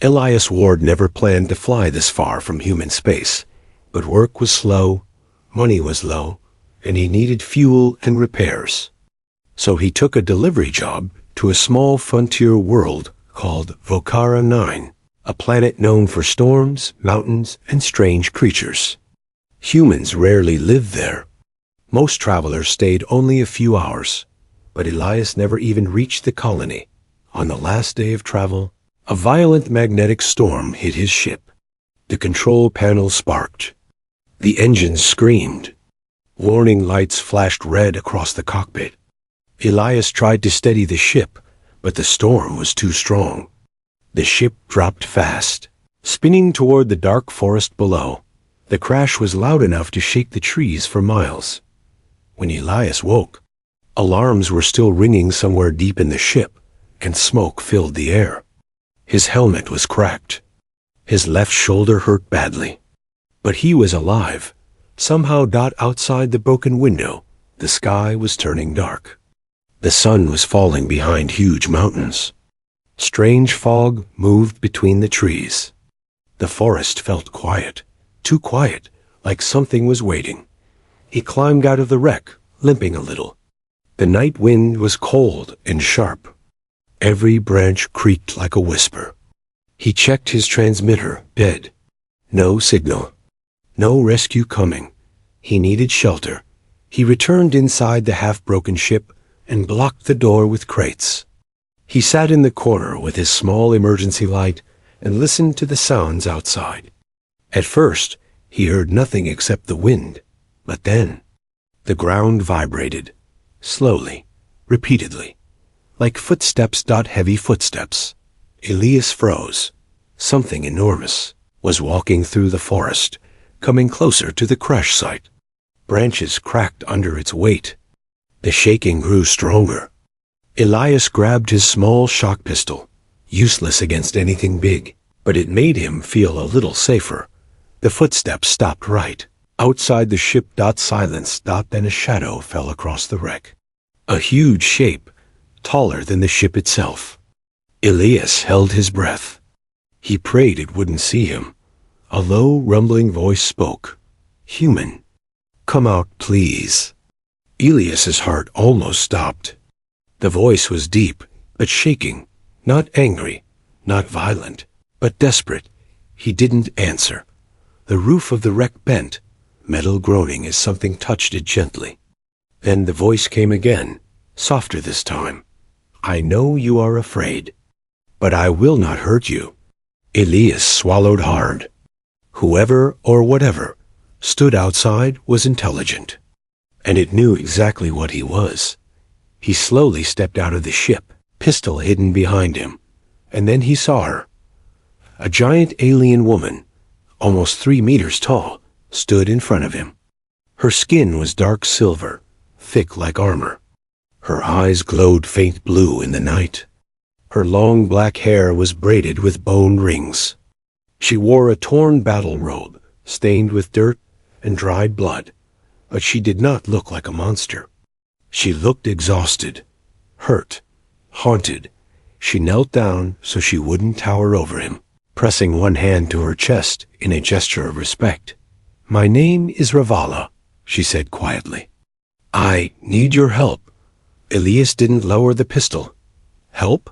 Elias Ward never planned to fly this far from human space, but work was slow, money was low, and he needed fuel and repairs. So he took a delivery job to a small frontier world called Vocara 9, a planet known for storms, mountains, and strange creatures. Humans rarely lived there. Most travelers stayed only a few hours, but Elias never even reached the colony. On the last day of travel, a violent magnetic storm hit his ship. The control panel sparked. The engines screamed. Warning lights flashed red across the cockpit. Elias tried to steady the ship, but the storm was too strong. The ship dropped fast, spinning toward the dark forest below. The crash was loud enough to shake the trees for miles. When Elias woke, alarms were still ringing somewhere deep in the ship, and smoke filled the air. His helmet was cracked. His left shoulder hurt badly. But he was alive. Somehow outside the broken window, the sky was turning dark. The sun was falling behind huge mountains. Strange fog moved between the trees. The forest felt quiet, too quiet, like something was waiting. He climbed out of the wreck, limping a little. The night wind was cold and sharp. Every branch creaked like a whisper. He checked his transmitter, dead. No signal. No rescue coming. He needed shelter. He returned inside the half-broken ship and blocked the door with crates. He sat in the corner with his small emergency light and listened to the sounds outside. At first, he heard nothing except the wind, but then the ground vibrated, slowly, repeatedly, like footsteps. Heavy footsteps. Elias froze. Something enormous was walking through the forest, coming closer to the crash site. Branches cracked under its weight. The shaking grew stronger. Elias grabbed his small shock pistol, useless against anything big, but it made him feel a little safer. The footsteps stopped right outside the ship. Silence. Then a shadow fell across the wreck. A huge shape, taller than the ship itself. Elias held his breath. He prayed it wouldn't see him. A low, rumbling voice spoke. "Human, come out, please." Elias's heart almost stopped. The voice was deep, but shaking, not angry, not violent, but desperate. He didn't answer. The roof of the wreck bent, metal groaning as something touched it gently. Then the voice came again, softer this time. "I know you are afraid, but I will not hurt you." Elias swallowed hard. Whoever or whatever stood outside was intelligent, and it knew exactly what he was. He slowly stepped out of the ship, pistol hidden behind him, and then he saw her. A giant alien woman, almost 3 meters tall, stood in front of him. Her skin was dark silver, thick like armor. Her eyes glowed faint blue in the night. Her long black hair was braided with bone rings. She wore a torn battle robe, stained with dirt and dried blood, but she did not look like a monster. She looked exhausted, hurt, haunted. She knelt down so she wouldn't tower over him, pressing one hand to her chest in a gesture of respect. "My name is Ravala," she said quietly. "I need your help." Elias didn't lower the pistol. "Help?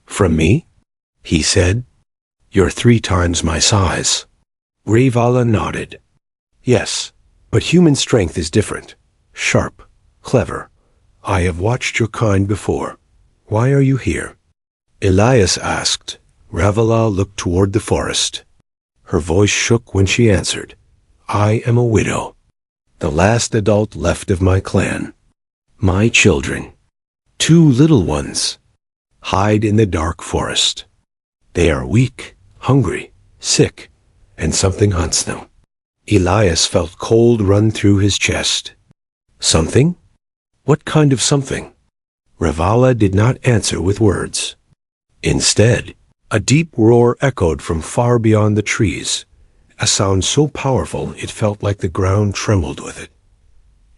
From me?" he said. "You're 3 times my size." Ravala nodded. "Yes, but human strength is different. Sharp, clever. I have watched your kind before. Why are you here?" Elias asked. Ravala looked toward the forest. Her voice shook when she answered. "I am a widow, the last adult left of my clan. My children, 2 little ones, hide in the dark forest. They are weak, hungry, sick, and something hunts them." Elias felt cold run through his chest. Something? What kind of something? Ravala did not answer with words. Instead, a deep roar echoed from far beyond the trees, a sound so powerful it felt like the ground trembled with it.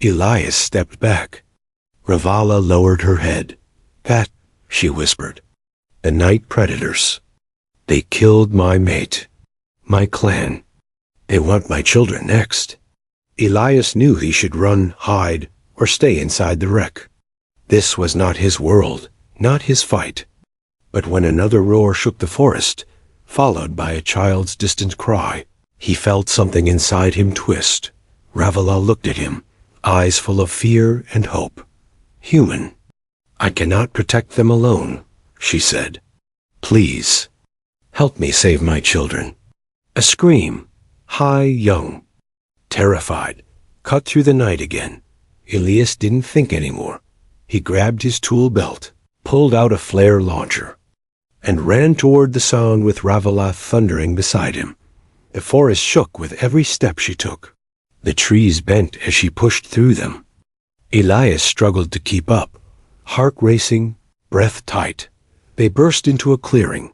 Elias stepped back. Ravala lowered her head. "That," she whispered, "the night predators." They killed my mate, my clan. They want my children next. Elias knew he should run, hide, or stay inside the wreck. This was not his world, not his fight. But when another roar shook the forest, followed by a child's distant cry, he felt something inside him twist. Ravella looked at him, eyes full of fear and hope. Human. I cannot protect them alone, she said. Please, help me save my children. A scream, high, young, terrified, cut through the night again. Elias didn't think anymore. He grabbed his tool belt, pulled out a flare launcher, and ran toward the sound with Ravella thundering beside him. The forest shook with every step she took. The trees bent as she pushed through them. Elias struggled to keep up, heart racing, breath tight. They burst into a clearing.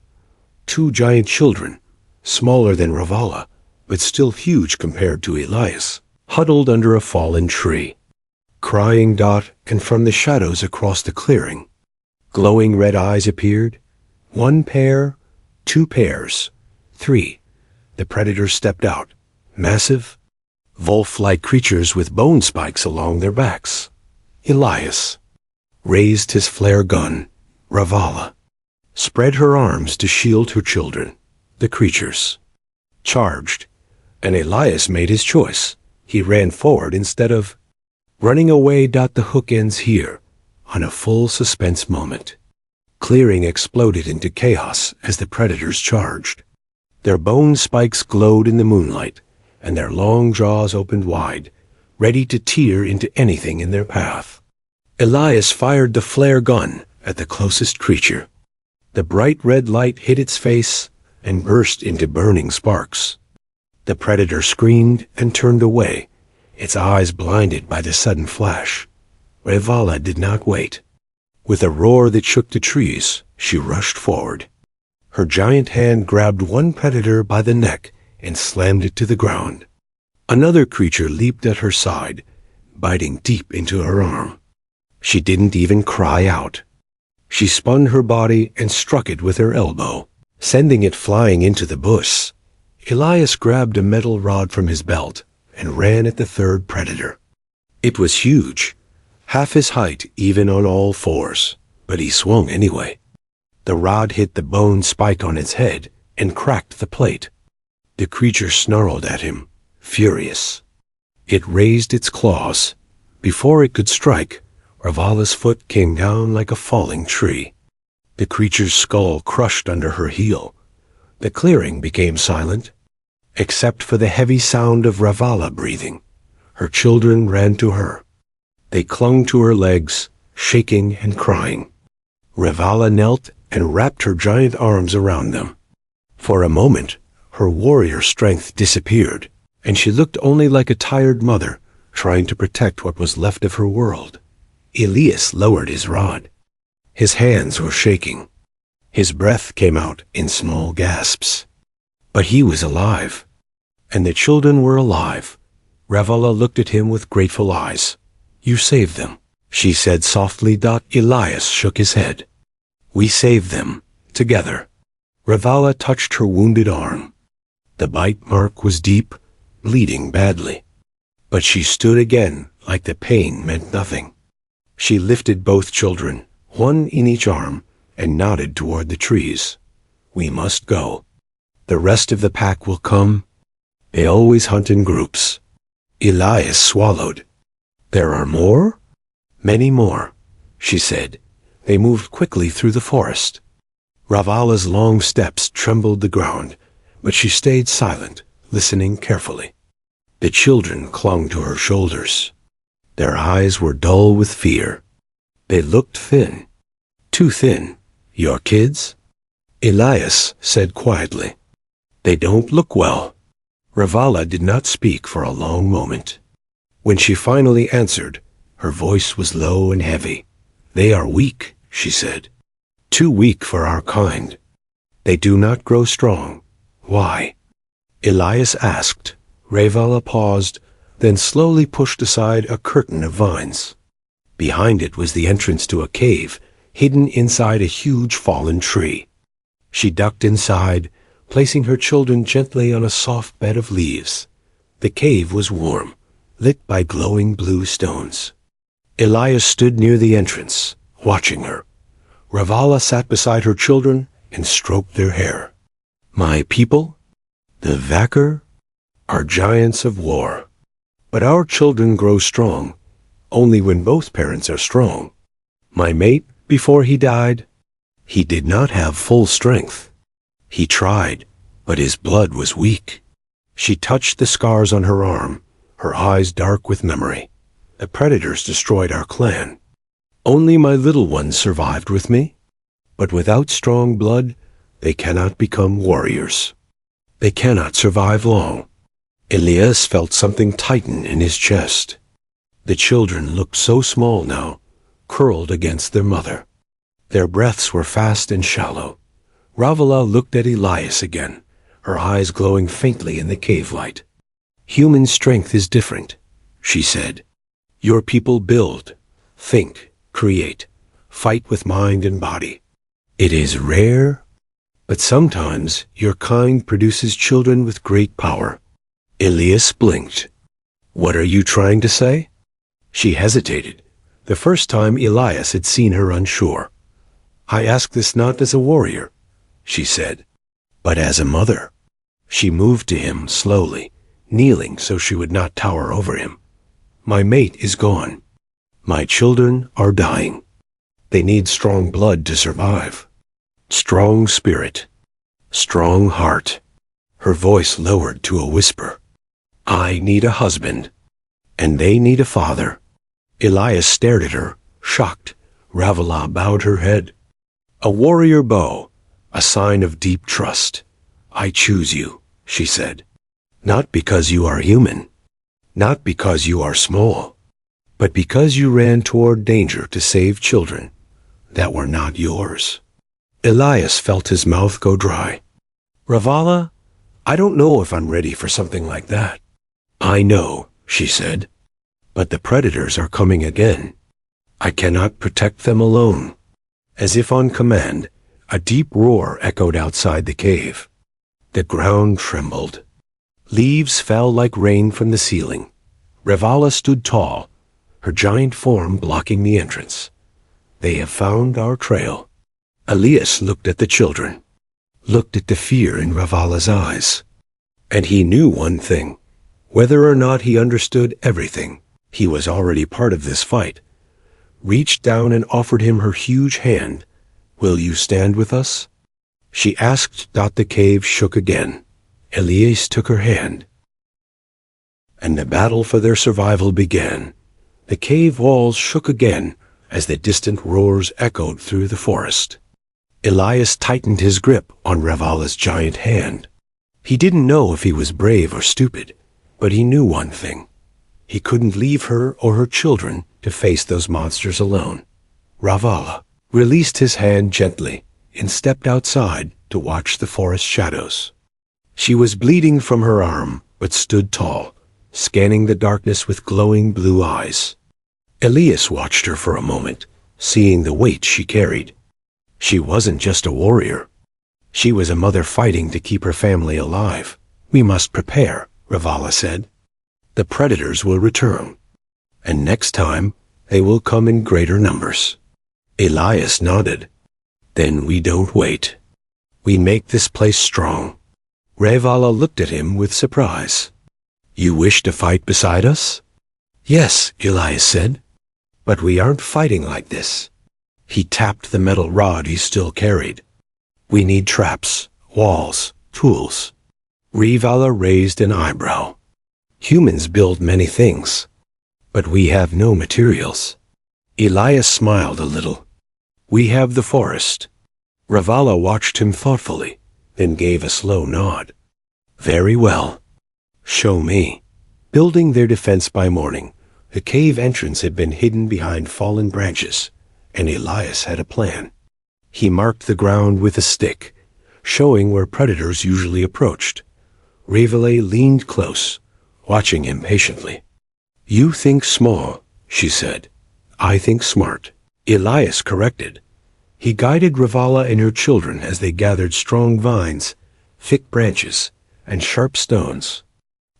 2 giant children, smaller than Ravella, but still huge compared to Elias, huddled under a fallen tree. Crying Dot, and from the shadows across the clearing, glowing red eyes appeared. 1 pair, 2 pairs, 3. The predators stepped out, massive, wolf-like creatures with bone spikes along their backs. Elias raised his flare gun. Ravella spread her arms to shield her children. The creatures charged, and Elias made his choice. He ran forward instead of running away. The hook ends here, on a full suspense moment. Clearing exploded into chaos as the predators charged. Their bone spikes glowed in the moonlight, and their long jaws opened wide, ready to tear into anything in their path. Elias fired the flare gun at the closest creature. The bright red light hit its face and burst into burning sparks. The predator screamed and turned away, its eyes blinded by the sudden flash. Ravella did not wait. With a roar that shook the trees, she rushed forward. Her giant hand grabbed one predator by the neck and slammed it to the ground. Another creature leaped at her side, biting deep into her arm. She didn't even cry out. She spun her body and struck it with her elbow, sending it flying into the bush. Elias grabbed a metal rod from his belt and ran at the third predator. It was huge, half his height even on all fours, but he swung anyway. The rod hit the bone spike on its head and cracked the plate. The creature snarled at him, furious. It raised its claws. Before it could strike, Ravalla's foot came down like a falling tree. The creature's skull crushed under her heel. The clearing became silent, except for the heavy sound of Ravalla breathing. Her children ran to her. They clung to her legs, shaking and crying. Ravalla knelt and wrapped her giant arms around them. For a moment, her warrior strength disappeared, and she looked only like a tired mother trying to protect what was left of her world. Elias lowered his rod. His hands were shaking. His breath came out in small gasps. But he was alive, and the children were alive. Ravalla looked at him with grateful eyes. You saved them, she said softly. Elias shook his head. We saved them, together. Ravalla touched her wounded arm. The bite mark was deep, bleeding badly. But she stood again like the pain meant nothing. She lifted both children, one in each arm, and nodded toward the trees. We must go. The rest of the pack will come. They always hunt in groups. Elias swallowed. There are more? Many more, she said. They moved quickly through the forest. Ravalla's long steps trembled the ground, but she stayed silent, listening carefully. The children clung to her shoulders. Their eyes were dull with fear. They looked thin. Too thin. Your kids? Elias said quietly. They don't look well. Ravalla did not speak for a long moment. When she finally answered, her voice was low and heavy. They are weak, she said. Too weak for our kind. They do not grow strong. Why? Elias asked. Ravalla paused, then slowly pushed aside a curtain of vines. Behind it was the entrance to a cave, hidden inside a huge fallen tree. She ducked inside, placing her children gently on a soft bed of leaves. The cave was warm, lit by glowing blue stones. Elias stood near the entrance, watching her. Ravala sat beside her children and stroked their hair. My people, the Vakar, are giants of war. But our children grow strong, only when both parents are strong. My mate, before he died, he did not have full strength. He tried, but his blood was weak. She touched the scars on her arm, her eyes dark with memory. The predators destroyed our clan. Only my little ones survived with me. But without strong blood, they cannot become warriors. They cannot survive long. Elias felt something tighten in his chest. The children looked so small now, curled against their mother. Their breaths were fast and shallow. Ravala looked at Elias again, her eyes glowing faintly in the cave light. Human strength is different, she said. Your people build, think, create, fight with mind and body. It is rare, but sometimes your kind produces children with great power. Elias blinked. What are you trying to say? She hesitated, the first time Elias had seen her unsure. I ask this not as a warrior, she said, but as a mother. She moved to him slowly, kneeling so she would not tower over him. My mate is gone. My children are dying. They need strong blood to survive. Strong spirit. Strong heart. Her voice lowered to a whisper. I need a husband, and they need a father. Elias stared at her, shocked. Ravala bowed her head. A warrior bow, a sign of deep trust. I choose you, she said. Not because you are human, not because you are small, but because you ran toward danger to save children that were not yours. Elias felt his mouth go dry. Ravala, I don't know if I'm ready for something like that. I know, she said, but the predators are coming again. I cannot protect them alone. As if on command, a deep roar echoed outside the cave. The ground trembled. Leaves fell like rain from the ceiling. Ravala stood tall, her giant form blocking the entrance. They have found our trail. Elias looked at the children, looked at the fear in Ravala's eyes. And he knew one thing. Whether or not he understood everything, he was already part of this fight. Reached down and offered him her huge hand. Will you stand with us? She asked. The cave shook again. Elias took her hand. And the battle for their survival began. The cave walls shook again as the distant roars echoed through the forest. Elias tightened his grip on Ravala's giant hand. He didn't know if he was brave or stupid, but he knew one thing. He couldn't leave her or her children to face those monsters alone. Ravala released his hand gently and stepped outside to watch the forest shadows. She was bleeding from her arm, but stood tall, scanning the darkness with glowing blue eyes. Elias watched her for a moment, seeing the weight she carried. She wasn't just a warrior. She was a mother fighting to keep her family alive. We must prepare, Ravala said. The predators will return, and next time they will come in greater numbers. Elias nodded. Then we don't wait. We make this place strong. Ravala looked at him with surprise. You wish to fight beside us? Yes, Elias said. But we aren't fighting like this. He tapped the metal rod he still carried. We need traps, walls, tools. Ravala raised an eyebrow. Humans build many things, but we have no materials. Elias smiled a little. We have the forest. Ravala watched him thoughtfully, then gave a slow nod. Very well. Show me. Building their defense by morning, the cave entrance had been hidden behind fallen branches, and Elias had a plan. He marked the ground with a stick, showing where predators usually approached. Ravala leaned close, watching him patiently. You think small, she said. I think smart. Elias corrected. He guided Ravala and her children as they gathered strong vines, thick branches, and sharp stones.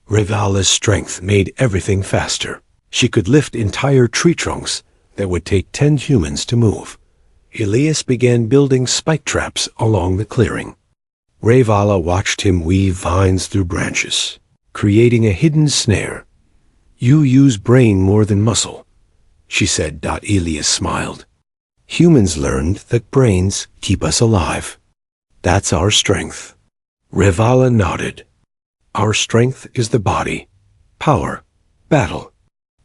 Ravala's strength made everything faster. She could lift entire tree trunks that would take 10 humans to move. Elias began building spike traps along the clearing. Ravala watched him weave vines through branches, creating a hidden snare. "You use brain more than muscle," she said. Elias smiled. "Humans learned that brains keep us alive. That's our strength." Ravala nodded. "Our strength is the body, power, battle."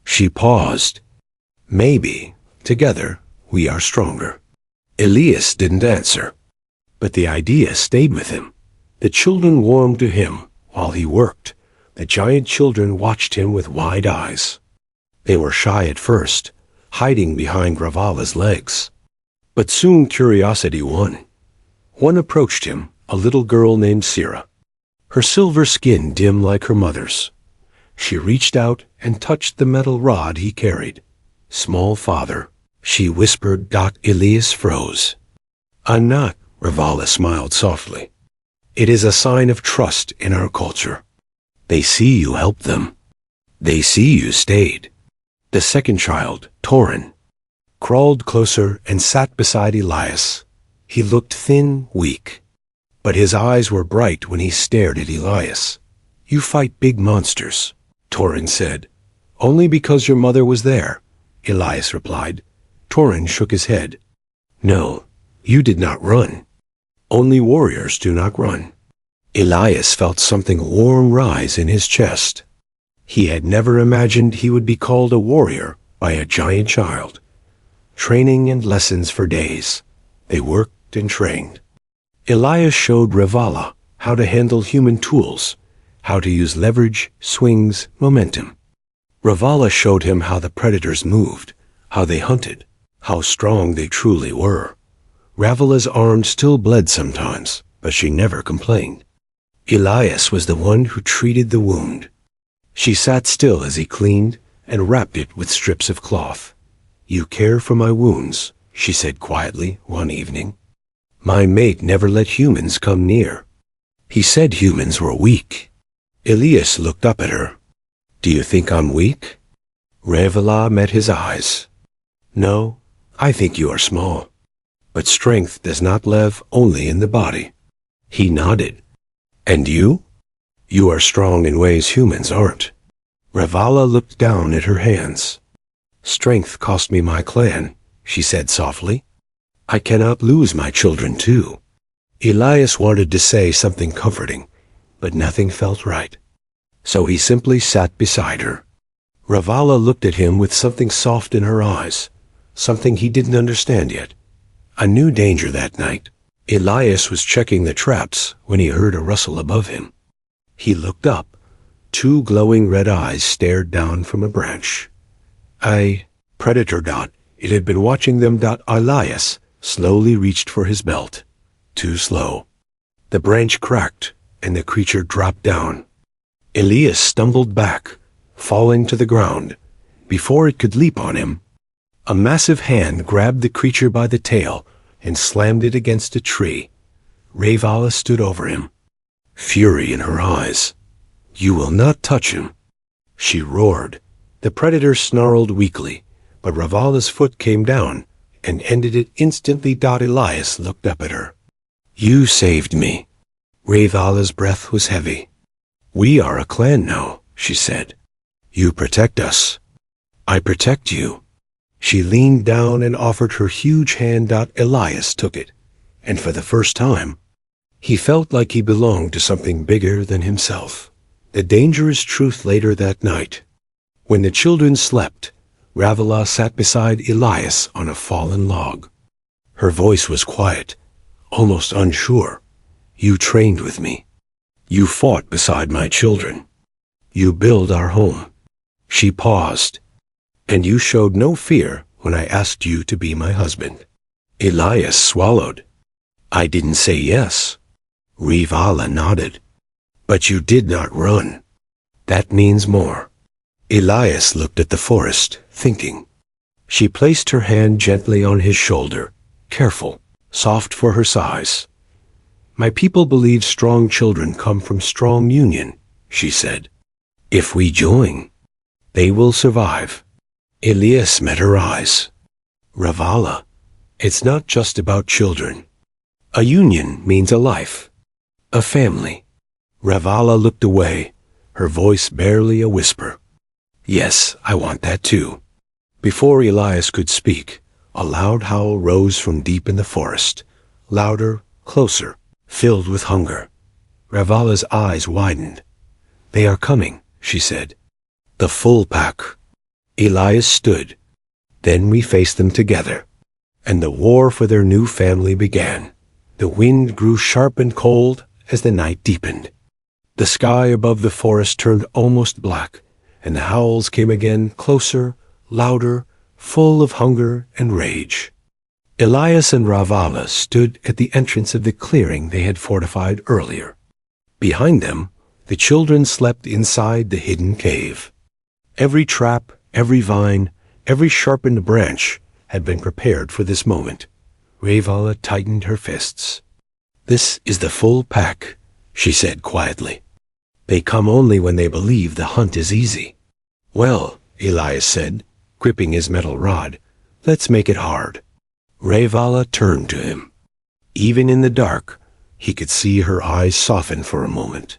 She paused. "Maybe, together, we are stronger." Elias didn't answer, but the idea stayed with him. The children warmed to him while he worked. The giant children watched him with wide eyes. They were shy at first, hiding behind Ravala's legs. But soon curiosity won. One approached him, a little girl named Sira. Her silver skin dim like her mother's. She reached out and touched the metal rod he carried. "Small father," she whispered. Elias froze. "I'm not," Ravala smiled softly. "It is a sign of trust in our culture. They see you helped them. They see you stayed." The second child, Torin, crawled closer and sat beside Elias. He looked thin, weak, but his eyes were bright when he stared at Elias. "You fight big monsters," Torin said. "Only because your mother was there," Elias replied. Torin shook his head. "No, you did not run. Only warriors do not run." Elias felt something warm rise in his chest. He had never imagined he would be called a warrior by a giant child. Training and lessons for days. They worked and trained. Elias showed Ravala how to handle human tools, how to use leverage, swings, momentum. Ravala showed him how the predators moved, how they hunted, how strong they truly were. Ravala's arm still bled sometimes, but she never complained. Elias was the one who treated the wound. She sat still as he cleaned and wrapped it with strips of cloth. "You care for my wounds," she said quietly one evening. "My mate never let humans come near. He said humans were weak." Elias looked up at her. "Do you think I'm weak?" Ravala met his eyes. "No, I think you are small. But strength does not live only in the body." He nodded. "And you? You are strong in ways humans aren't." Ravala looked down at her hands. "Strength cost me my clan," she said softly. "I cannot lose my children too." Elias wanted to say something comforting, but nothing felt right. So he simply sat beside her. Ravala looked at him with something soft in her eyes, something he didn't understand yet. A new danger that night. Elias was checking the traps when he heard a rustle above him. He looked up. 2 glowing red eyes stared down from a branch. Predator. It had been watching them. Elias slowly reached for his belt. Too slow. The branch cracked, and the creature dropped down. Elias stumbled back, falling to the ground. Before it could leap on him, a massive hand grabbed the creature by the tail and slammed it against a tree. Ravala stood over him, fury in her eyes. "You will not touch him," she roared. The predator snarled weakly, but Ravala's foot came down and ended it instantly. Elias looked up at her. "You saved me." Ravala's breath was heavy. "We are a clan now," she said. "You protect us. I protect you." She leaned down and offered her huge hand. Elias took it, and for the first time, he felt like he belonged to something bigger than himself. The dangerous truth later that night. When the children slept, Ravala sat beside Elias on a fallen log. Her voice was quiet, almost unsure. "You trained with me. You fought beside my children. You built our home." She paused. "And you showed no fear when I asked you to be my husband." Elias swallowed. "I didn't say yes." Ravala nodded. "But you did not run. That means more." Elias looked at the forest, thinking. She placed her hand gently on his shoulder, careful, soft for her size. My people believe strong children come from strong union, she said. If we join, they will survive. Elias met her eyes. Ravala, it's not just about children. A union means a life, a family. Ravala looked away, her voice barely a whisper. Yes, I want that too. Before Elias could speak, a loud howl rose from deep in the forest, louder, closer, filled with hunger. Ravala's eyes widened. They are coming, she said. The full pack. Elias stood. Then we faced them together, and the war for their new family began. The wind grew sharp and cold as the night deepened. The sky above the forest turned almost black, and the howls came again, closer, louder, full of hunger and rage. Elias and Ravala stood at the entrance of the clearing they had fortified earlier. Behind them, the children slept inside the hidden cave. Every trap, every vine, every sharpened branch had been prepared for this moment. Ravala tightened her fists. This is the full pack, she said quietly. They come only when they believe the hunt is easy. Well, Elias said, gripping his metal rod, let's make it hard. Ravala turned to him. Even in the dark, he could see her eyes soften for a moment.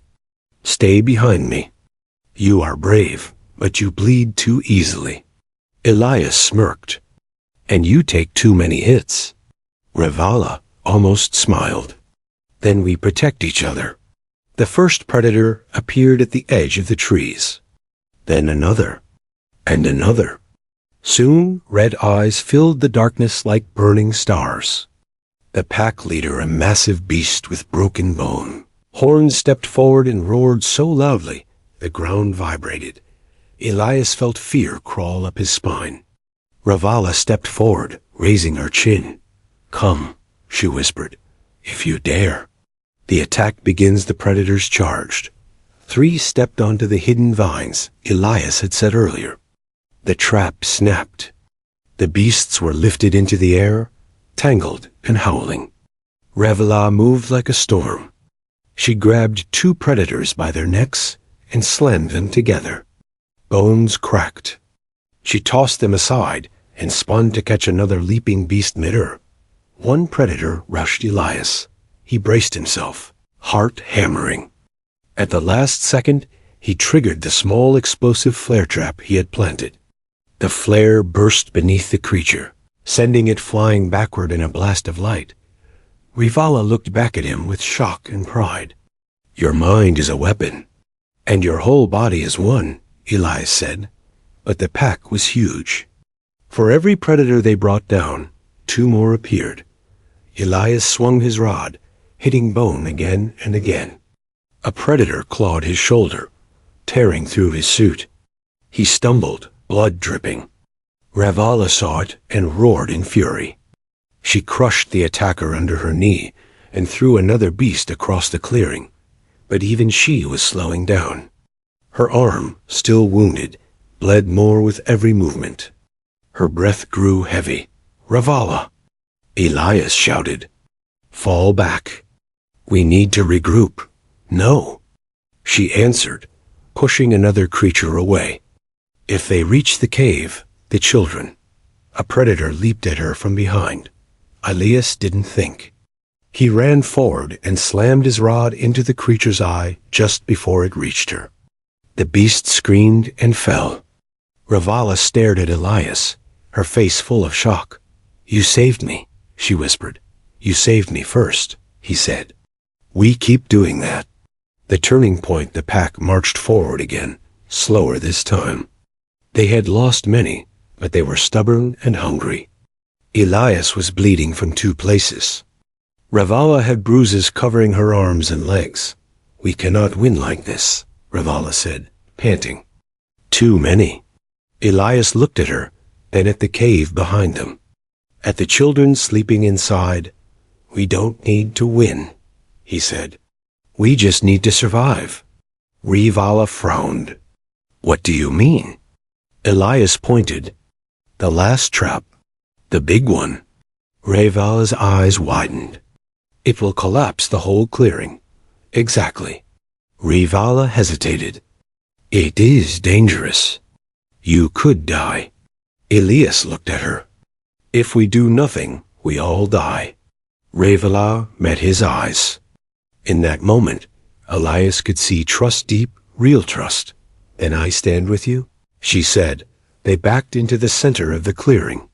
Stay behind me. You are brave, but you bleed too easily. Elias smirked. And you take too many hits. Ravala almost smiled. Then we protect each other. The first predator appeared at the edge of the trees. Then another, and another. Soon, red eyes filled the darkness like burning stars. The pack leader, a massive beast with broken bone. Horns stepped forward and roared so loudly, the ground vibrated. Elias felt fear crawl up his spine. Ravala stepped forward, raising her chin. Come, she whispered, if you dare. The attack begins, the predators charged. 3 stepped onto the hidden vines Elias had said earlier. The trap snapped. The beasts were lifted into the air, tangled and howling. Ravala moved like a storm. She grabbed 2 predators by their necks and slammed them together. Bones cracked. She tossed them aside and spun to catch another leaping beast mid-air. One predator rushed Elias. He braced himself, heart hammering. At the last second, he triggered the small explosive flare trap he had planted. The flare burst beneath the creature, sending it flying backward in a blast of light. Ravala looked back at him with shock and pride. Your mind is a weapon, and your whole body is one, Elias said. But the pack was huge. For every predator they brought down, 2 more appeared. Elias swung his rod, hitting bone again and again. A predator clawed his shoulder, tearing through his suit. He stumbled, blood dripping. Ravala saw it and roared in fury. She crushed the attacker under her knee and threw another beast across the clearing, but even she was slowing down. Her arm, still wounded, bled more with every movement. Her breath grew heavy. Ravala! Elias shouted. Fall back. We need to regroup. No. She answered, pushing another creature away. If they reach the cave, the children. A predator leaped at her from behind. Elias didn't think. He ran forward and slammed his rod into the creature's eye just before it reached her. The beast screamed and fell. Ravala stared at Elias, her face full of shock. You saved me, she whispered. You saved me first, he said. We keep doing that. The turning point, the pack marched forward again, slower this time. They had lost many, but they were stubborn and hungry. Elias was bleeding from 2 places. Ravala had bruises covering her arms and legs. We cannot win like this, Ravala said, panting. Too many. Elias looked at her, then at the cave behind them. At the children sleeping inside. We don't need to win, he said. We just need to survive. Ravala frowned. What do you mean? Elias pointed. The last trap. The big one. Revala's eyes widened. It will collapse the whole clearing. Exactly. Revala hesitated. It is dangerous. You could die. Elias looked at her. If we do nothing, we all die. Revala met his eyes. In that moment, Elias could see trust deep, real trust. "Then I stand with you?" she said. They backed into the center of the clearing.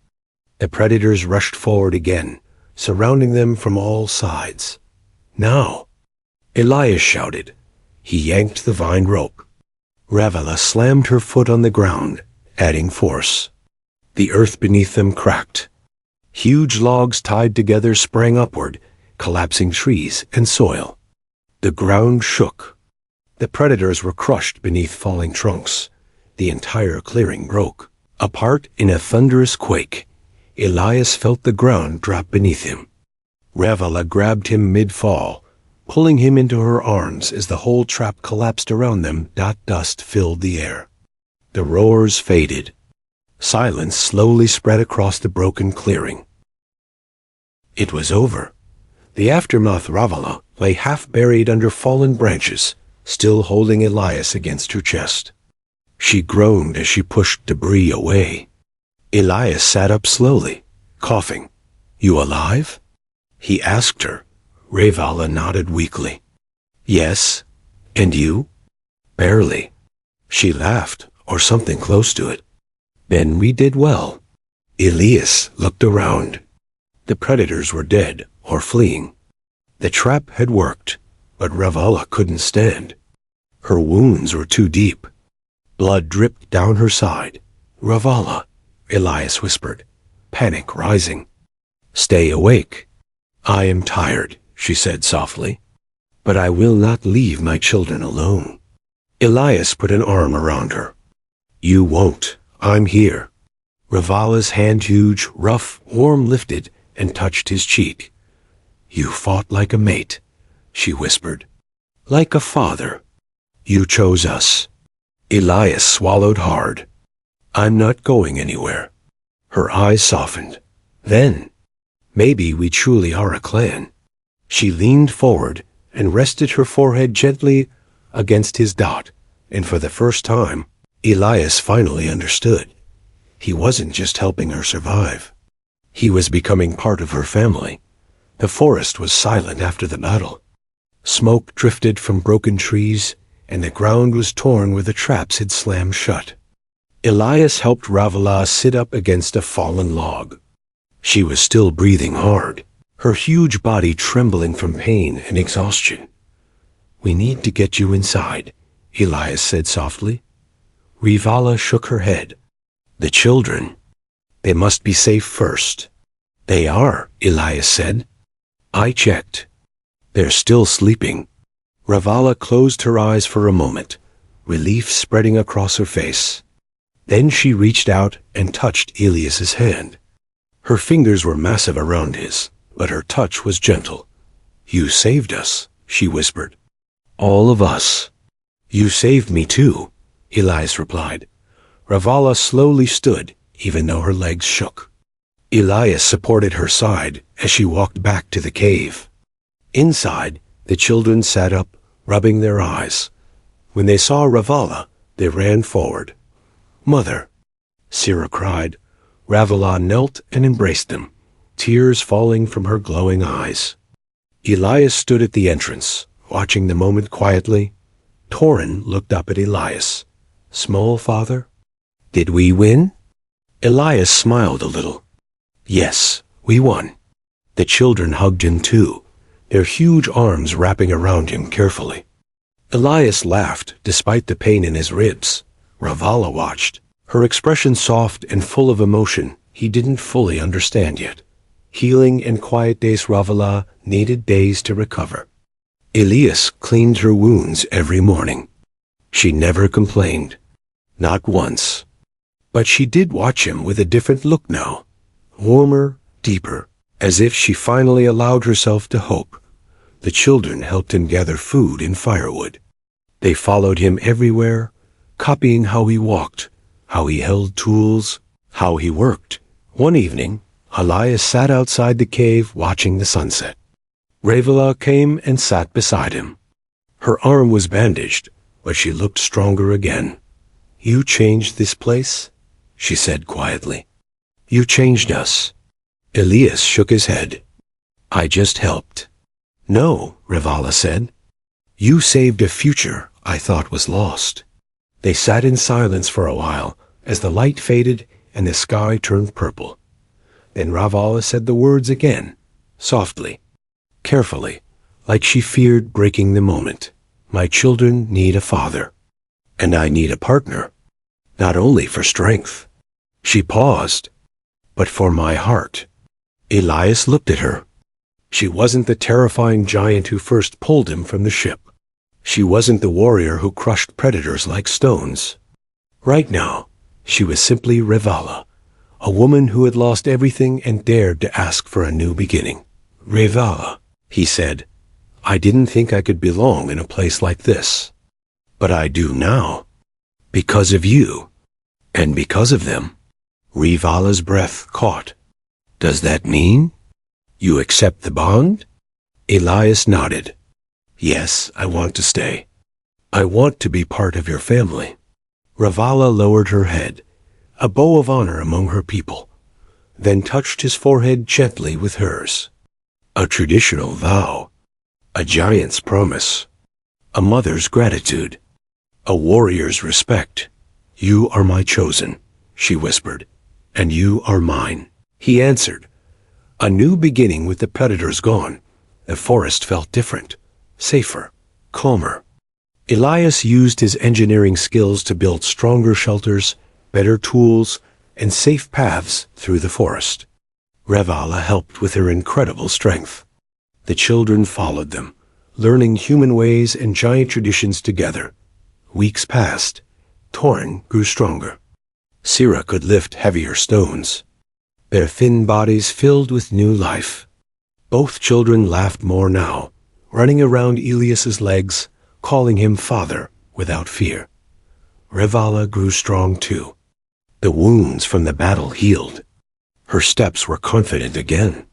The predators rushed forward again, surrounding them from all sides. "Now!" Elias shouted. He yanked the vine rope. Revala slammed her foot on the ground, adding force. The earth beneath them cracked. Huge logs tied together sprang upward, collapsing trees and soil. The ground shook. The predators were crushed beneath falling trunks. The entire clearing broke. Apart in a thunderous quake, Elias felt the ground drop beneath him. Revala grabbed him mid-fall, pulling him into her arms as the whole trap collapsed around them. Dust filled the air. The roars faded. Silence slowly spread across the broken clearing. It was over. The aftermath Revala lay half buried under fallen branches, still holding Elias against her chest. She groaned as she pushed debris away. Elias sat up slowly, coughing. "You alive?" he asked her. Revala nodded weakly. "Yes. And you?" "Barely." She laughed, or something close to it. "Then we did well." Elias looked around. The predators were dead or fleeing. The trap had worked, but Revala couldn't stand. Her wounds were too deep. Blood dripped down her side. "Revala," Elias whispered, panic rising. "Stay awake." "I am tired," she said softly. "But I will not leave my children alone." Elias put an arm around her. "You won't. I'm here." Revala's hand, huge, rough, warm, lifted and touched his cheek. "You fought like a mate," she whispered. "Like a father. You chose us." Elias swallowed hard. "I'm not going anywhere." Her eyes softened. "Then, maybe we truly are a clan." She leaned forward and rested her forehead gently against his dot, and for the first time, Elias finally understood. He wasn't just helping her survive. He was becoming part of her family. The forest was silent after the battle. Smoke drifted from broken trees, and the ground was torn where the traps had slammed shut. Elias helped Revala sit up against a fallen log. She was still breathing hard, her huge body trembling from pain and exhaustion. "We need to get you inside," Elias said softly. Revala shook her head. "The children, they must be safe first." "They are," Elias said. "I checked. They're still sleeping." Revala closed her eyes for a moment, relief spreading across her face. Then she reached out and touched Elias's hand. Her fingers were massive around his, but her touch was gentle. "You saved us," she whispered. "All of us." "You saved me too," Elias replied. Revala slowly stood, even though her legs shook. Elias supported her side as she walked back to the cave. Inside, the children sat up, rubbing their eyes. When they saw Revala, they ran forward. "Mother," Sira cried. Revala knelt and embraced them, tears falling from her glowing eyes. Elias stood at the entrance, watching the moment quietly. Torin looked up at Elias. "Small father? Did we win?" Elias smiled a little. "Yes, we won." The children hugged him too, their huge arms wrapping around him carefully. Elias laughed despite the pain in his ribs. Revala watched, her expression soft and full of emotion he didn't fully understand yet. Healing and quiet days Revala needed days to recover. Elias cleaned her wounds every morning. She never complained. Not once. But she did watch him with a different look now. Warmer, deeper, as if she finally allowed herself to hope. The children helped him gather food and firewood. They followed him everywhere, copying how he walked, how he held tools, how he worked. One evening, Elias sat outside the cave watching the sunset. Ravala came and sat beside him. Her arm was bandaged, but she looked stronger again. "You changed this place?" she said quietly. "You changed us." Elias shook his head. "I just helped." "No," Ravala said. "You saved a future I thought was lost." They sat in silence for a while as the light faded and the sky turned purple. Then Ravala said the words again, softly, carefully, like she feared breaking the moment. "My children need a father, and I need a partner, not only for strength." She paused, "but for my heart." Elias looked at her. She wasn't the terrifying giant who first pulled him from the ship. She wasn't the warrior who crushed predators like stones. Right now, she was simply Ravala, a woman who had lost everything and dared to ask for a new beginning. "Ravala," he said, "I didn't think I could belong in a place like this. But I do now. Because of you. And because of them." Ravala's breath caught. "Does that mean you accept the bond?" Elias nodded. "Yes, I want to stay. I want to be part of your family." Ravala lowered her head, a bow of honor among her people, then touched his forehead gently with hers. A traditional vow, a giant's promise, a mother's gratitude, a warrior's respect. "You are my chosen," she whispered, "and you are mine." He answered. A new beginning with the predators gone. The forest felt different, safer, calmer. Elias used his engineering skills to build stronger shelters, better tools, and safe paths through the forest. Ravala helped with her incredible strength. The children followed them, learning human ways and giant traditions together. Weeks passed. Torin grew stronger. Sira could lift heavier stones. Their thin bodies filled with new life. Both children laughed more now, running around Elias's legs, calling him father without fear. Ravala grew strong too. The wounds from the battle healed. Her steps were confident again.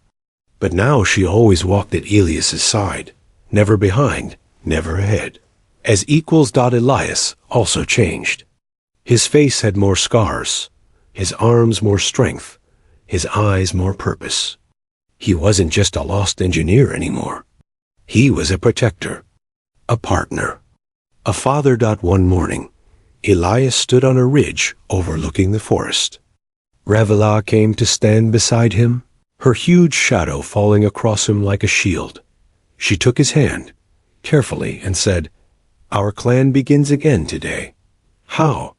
But now she always walked at Elias's side, never behind, never ahead. As equals, Elias also changed. His face had more scars, his arms more strength, his eyes more purpose. He wasn't just a lost engineer anymore. He was a protector, a partner, a father. One morning, Elias stood on a ridge overlooking the forest. Ravala came to stand beside him, her huge shadow falling across him like a shield. She took his hand, carefully, and said, "Our clan begins again today." "How?"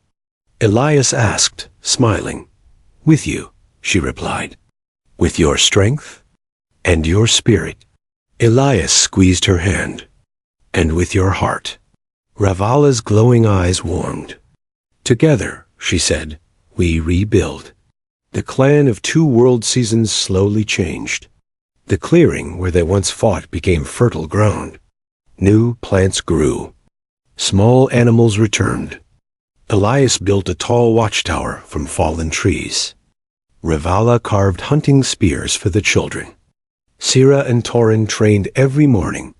Elias asked, smiling. "With you," she replied. "With your strength and your spirit." Elias squeezed her hand. "And with your heart." Ravala's glowing eyes warmed. "Together," she said, "we rebuild." The clan of 2 world seasons slowly changed. The clearing where they once fought became fertile ground. New plants grew. Small animals returned. Elias built a tall watchtower from fallen trees. Ravala carved hunting spears for the children. Sira and Torin trained every morning,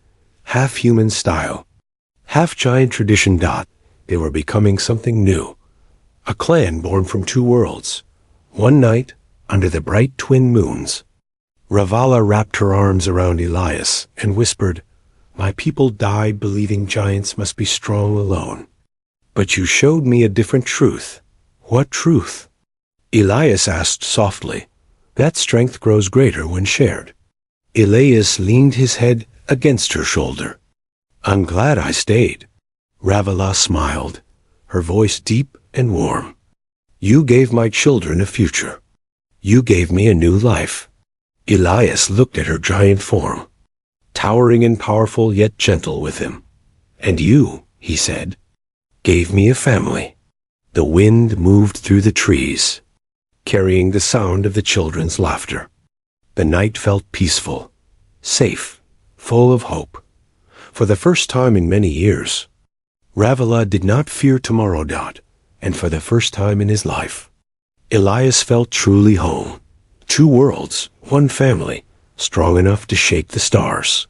half human style, half giant tradition. They were becoming something new. A clan born from 2 worlds. One night, under the bright twin moons, Ravala wrapped her arms around Elias and whispered, "My people died believing giants must be strong alone. But you showed me a different truth." "What truth?" Elias asked softly. "That strength grows greater when shared." Elias leaned his head against her shoulder. "I'm glad I stayed." Ravala smiled, her voice deep and warm. "You gave my children a future. You gave me a new life." Elias looked at her giant form, towering and powerful yet gentle with him. "And you," he said, "gave me a family." The wind moved through the trees, carrying the sound of the children's laughter. The night felt peaceful, safe, full of hope. For the first time in many years, Ravala did not fear tomorrow. And for the first time in his life, Elias felt truly whole, Two worlds, one family, strong enough to shake the stars.